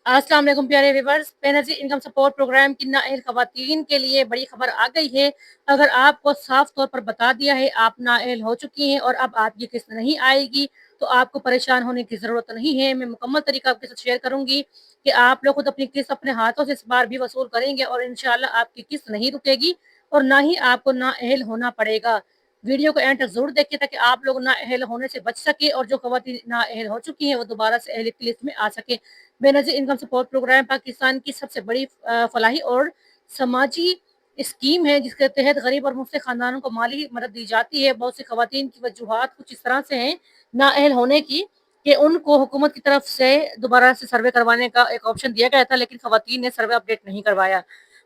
अस्सलाम वालेकुम प्यारे viewers, Benazir Income Support Programme की नाअहल ख़वातीन के लिए बड़ी खबर आ गई है। अगर आपको साफ तौर पर बता दिया है आप नाअहल हो चुकी हैं और अब आपकी किस्त नहीं आएगी, तो आपको परेशान होने की ज़रूरत नहीं है। मैं मुकम्मल तरीका आपके साथ शेयर करूंगी कि आप लोग खुद अपनी किस्त अपने हाथों से इस बार भी वसूल करेंगे और इंशाल्लाह आपकी किस्त नहीं रुकेगी और ना ही आपको नाअहल होना पड़ेगा। वीडियो को एंड तक जरूर देखिए ताकि आप लोग नाअहल होने से बच सके और जो खवातीन नाअहल हो चुकी हैं वो दोबारा से अहलियत की लिस्ट में आ सके। Benazir Income Support Programme Pakistan की सबसे बड़ी फलाही और समाजी स्कीम है जिसके तहत गरीब और मुफ्त खानदानों को माली मदद दी जाती है। बहुत सी खवातीन की वजूहात कुछ इस तरह से हैं नाअहल होने की कि उनको हुकूमत की तरफ से दोबारा से सर्वे करवाने का एक ऑप्शन दिया गया था, लेकिन खवातीन ने सर्वे अपडेट नहीं करवाया।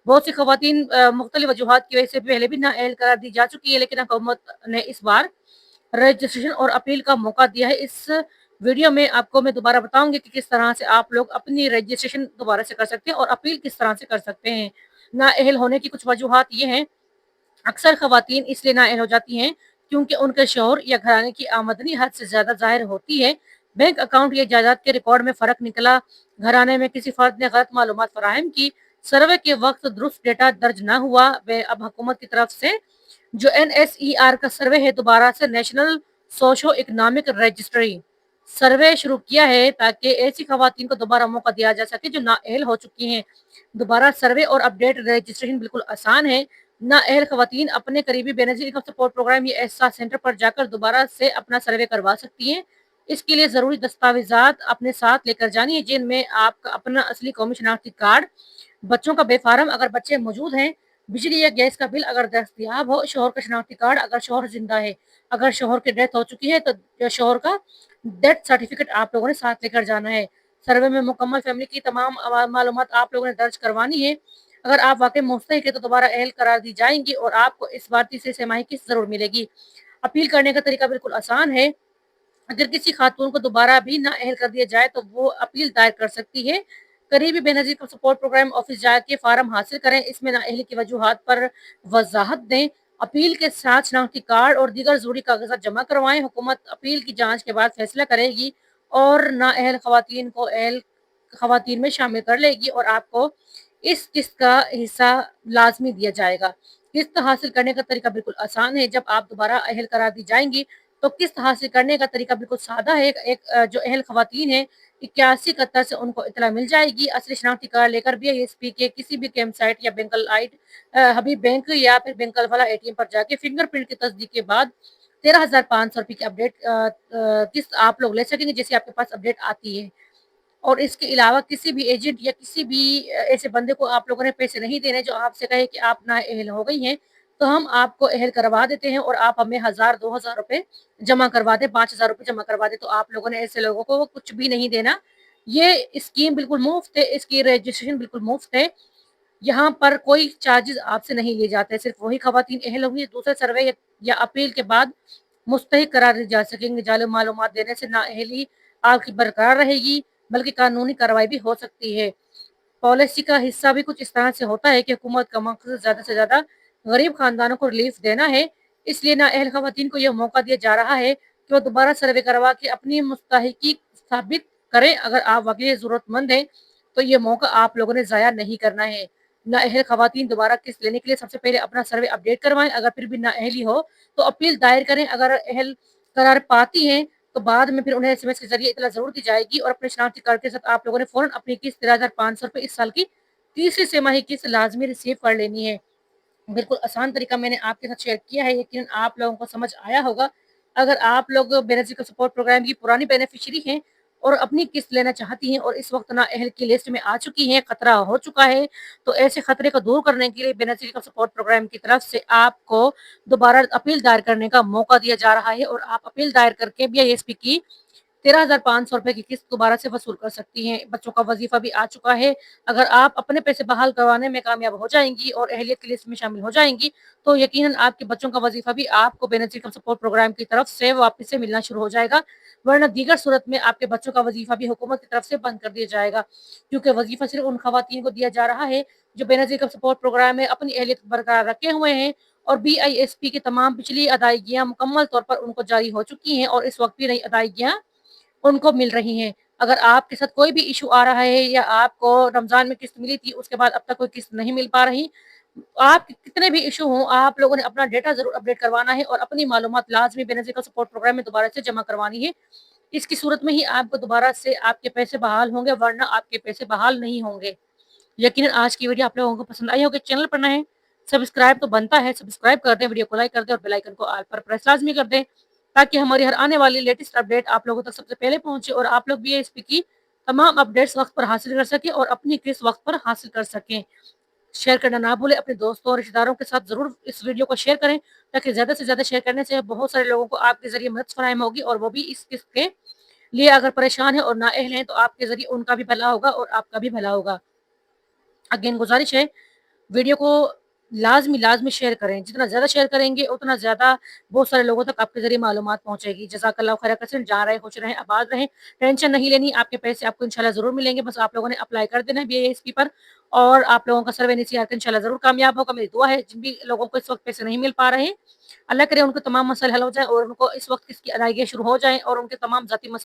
बहुत सी खवातीन मुख्तलिफ वजूहात की वजह से पहले भी नाअहल करार दी जा चुकी है, लेकिन हुकूमत ने इस बार रजिस्ट्रेशन और अपील का मौका दिया है। इस वीडियो में आपको मैं दोबारा बताऊंगी कि किस तरह से आप लोग अपनी रजिस्ट्रेशन दोबारा से कर सकते हैं और अपील किस तरह से कर सकते हैं। नाअहल होने की कुछ वजूहात ये हैं। अक्सर खवातीन इसलिए नाअहल हो जाती हैं क्योंकि उनके शोहर या घराने की आमदनी हद से ज्यादा जाहिर होती है। बैंक अकाउंट या जायदाद के रिकॉर्ड में फर्क निकला, घराने में किसी फर्द ने गलत मालूमात फराहम की, सर्वे के वक्त दुरुस्त डेटा दर्ज न हुआ। वे अब हुकूमत की तरफ से जो NSER का सर्वे है दोबारा से नेशनल सोशो इकोनॉमिक रजिस्ट्री सर्वे शुरू किया है ताकि ऐसी खवातीन को दोबारा मौका दिया जा सके जो नाअहल हो चुकी हैं। दोबारा सर्वे और अपडेट रजिस्ट्रेशन बिल्कुल आसान है। नाअहल खवातीन अपने करीबी बेनज़ीर इनकम सपोर्ट प्रोग्राम या एहसास सेंटर पर जाकर दोबारा से अपना सर्वे करवा सकती हैं। इसके लिए जरूरी दस्तावेजात अपने साथ लेकर जानी है, जिनमें आपका अपना असली कौमी शनाख्ती कार्ड, बच्चों का बेफारम अगर बच्चे मौजूद हैं, बिजली या गैस का बिल अगर दस्तयाब हो, शोहर का शनाख्ती कार्ड अगर शोहर जिंदा है, अगर शोहर की डेथ हो चुकी है तो शोहर का डेथ सर्टिफिकेट आप लोगों ने साथ लेकर जाना है। सर्वे में मुकम्मल फैमिली की तमाम मालूमात आप लोगों ने दर्ज करवानी है। अगर आप वाकई मुस्तहिक है तो दोबारा अहल करार दी जाएंगी और आपको इस बार तीसरी छमाही किस्त जरूर मिलेगी। अपील करने का तरीका बिल्कुल आसान है। अगर किसी खातून को दोबारा भी नाअहल कर दिया जाए तो वो अपील दायर कर सकती है। करीबी बेनज़ीर को सपोर्ट प्रोग्राम ऑफिस जाके फार्म हासिल करें, इसमें नाअहली की वजूहात पर वजाहत दें, अपील के साथ शनाख्ती कार्ड और दीगर जरूरी कागजात जमा करवाएं। हुकूमत अपील की जांच के बाद फैसला करेगी और नाअहल खवातीन को अहल खवातीन में शामिल कर लेगी और आपको इस किस्त का हिस्सा लाजमी दिया जाएगा। किस्त हासिल करने का तरीका बिल्कुल आसान है। जब आप दोबारा अहल करार दी जाएंगी तो किस्त हासिल करने का तरीका बिल्कुल सादा है। जो अहल खवातीन है 8171 से उनको इतला मिल जाएगी। असली शनाख्ती कार्ड लेकर BISP के किसी भी कैंप साइट या हबीब बैंक या फिर बैंक वाला ATM पर जाके फिंगरप्रिंट की तस्दीक के बाद 13,500 रुपये की अपडेट किस्त आप लोग ले सकेंगे जैसे आपके पास अपडेट आती है। और इसके अलावा किसी भी एजेंट या किसी भी ऐसे बंदे को आप लोगों ने पैसे नहीं देने जो आपसे कहे कि आप नाअहल हो गई हैं, तो हम आपको अहल करवा देते हैं और आप हमें 1,000-2,000 रुपए जमा करवा दें, 5,000 रुपए जमा करवा दें, तो आप लोगों ने ऐसे लोगों को कुछ भी नहीं देना। ये स्कीम बिल्कुल मुफ्त है, इसकी रजिस्ट्रेशन बिल्कुल मुफ्त है। यहाँ पर कोई चार्जेस आपसे नहीं लिए जाते, सिर्फ वही खवातीन अहल होंगी दूसरे सर्वे या अपील के बाद मुस्तहिक करार दी जा सकेंगे। जाली मालूमात देने से नाअहली आपकी बरकरार रहेगी, बल्कि कानूनी कार्रवाई भी हो सकती है। पॉलिसी का हिस्सा भी कुछ इस तरह से होता है कि हुकूमत का मकसद ज्यादा से ज्यादा गरीब खानदानों को रिलीफ देना है। इसलिए नाअहल खवातीन को यह मौका दिया जा रहा है कि वो दोबारा सर्वे करवा के अपनी मुस्तहिकी साबित करें। अगर आप वाकई जरूरतमंद हैं तो ये मौका आप लोगों ने जाया नहीं करना है। नाअहल खवातीन दोबारा किस्त लेने के लिए सबसे पहले अपना सर्वे अपडेट करवाएं। अगर फिर भी नाअहली हो तो अपील दायर करें। अगर अहल करार पाती हैं तो बाद में फिर उन्हें SMS के जरिए इतला जरूर दी जाएगी और अपने शनाख्ती कार्ड के साथ आप लोगों ने फौरन अपनी किस्त 13,500 रुपए इस साल की तीसरी छमाही किस्त लाजमी रिसीव कर लेनी है। बिल्कुल आसान तरीका मैंने आपके साथ शेयर किया है, यकीनन आप लोगों को समझ आया होगा। अगर आप लोग बेनज़ीर का सपोर्ट प्रोग्राम की पुरानी बेनिफिशियरी हैं और अपनी किस्त लेना चाहती हैं और इस वक्त नाअहल की लिस्ट में आ चुकी हैं, खतरा हो चुका है, तो ऐसे खतरे को दूर करने के लिए बेनज़ीर का सपोर्ट प्रोग्राम की तरफ से आपको दोबारा अपील दायर करने का मौका दिया जा रहा है और आप अपील दायर करके BISP की 13,500 रुपए की किस्त दोबारा से वसूल कर सकती हैं। बच्चों का वजीफा भी आ चुका है। अगर आप अपने पैसे बहाल करवाने में कामयाब हो जाएंगी और अहलियत की लिस्ट में शामिल हो जाएंगी तो यकीनन आपके बच्चों का वजीफा भी आपको बेनज़ीर का सपोर्ट प्रोग्राम की तरफ से वापस से मिलना शुरू हो जाएगा। वरना दीगर सूरत में आपके बच्चों का वजीफा भी हुकूमत की तरफ से बंद कर दिया जाएगा, क्योंकि वजीफा सिर्फ उन खवातीन को दिया जा रहा है जो बेनज़ीर का सपोर्ट प्रोग्राम में अपनी अहलियत बरकरार रखे हुए हैं और BISP की तमाम पिछली अदायगियां मुकम्मल तौर पर उनको जारी हो चुकी हैं और इस वक्त भी नई अदायगियां उनको मिल रही हैं। अगर आपके साथ कोई भी इश्यू आ रहा है या आपको रमज़ान में किस्त मिली थी, उसके बाद अब तक कोई किस्त नहीं मिल पा रही, आप कितने भी इश्यू हों, आप लोगों ने अपना डेटा ज़रूर अपडेट करवाना है और अपनी मालूमात लाज़मी बेनज़ीर का सपोर्ट प्रोग्राम में दोबारा से जमा करवानी है। इसकी सूरत में ही आपको दोबारा से आपके पैसे बहाल होंगे, वरना आपके पैसे बहाल नहीं होंगे। यकीनन आज की वीडियो आप लोगों को पसंद आई होगी। चैनल पर नए हैं, सब्सक्राइब तो बनता है, सब्सक्राइब कर दें, वीडियो को लाइक कर दें और बेल आइकन को ऑल पर प्रेस लाज़मी कर दें, ताकि हमारी हर आने वाली लेटेस्ट अपडेट आप लोगों तक सबसे पहले पहुंचे और आप लोग भी एएसपी की तमाम अपडेट्स वक्त पर हासिल कर सकें और अपनी किस्त वक्त पर हासिल कर सकें। शेयर करना ना भूलें, अपने दोस्तों और रिश्तेदारों के साथ ज़रूर इस वीडियो को शेयर करें, ताकि ज़्यादा से ज़्यादा शेयर करने से बहुत सारे लोगों को आपके ज़रिए मदद फराहम होगी और वो भी इस किस्त के लिए अगर परेशान हैं और नाअहल हैं, तो आपके ज़रिए उनका भी भला होगा और आपका भी भला होगा। अगेन गुज़ारिश है, वीडियो को लाज़मी शेयर करें। जितना ज़्यादा शेयर करेंगे, उतना ज़्यादा बहुत सारे लोगों तक आपके ज़रिए मालूमात पहुँचेगी। जज़ाकल्लाहु खैर कसीरन। जहाँ रहें खुश रहें, आबाद रहें, टेंशन नहीं लेनी, आपके पैसे आपको इंशाल्लाह ज़रूर मिलेंगे। बस आप लोगों ने अप्लाई कर देना है बीएएसपी पर और आप लोगों का सर्वे NCR इंशाल्लाह ज़रूर कामयाब होगा। मेरी दुआ है जिन भी लोगों को इस वक़्त पैसे नहीं मिल पा रहे हैं, अल्लाह करे उनको तमाम मसले हल हो जाएँ और उनको इस वक़्त इसकी अदायगियाँ शुरू हो जाएँ और उनके तमाम ज़ाती मस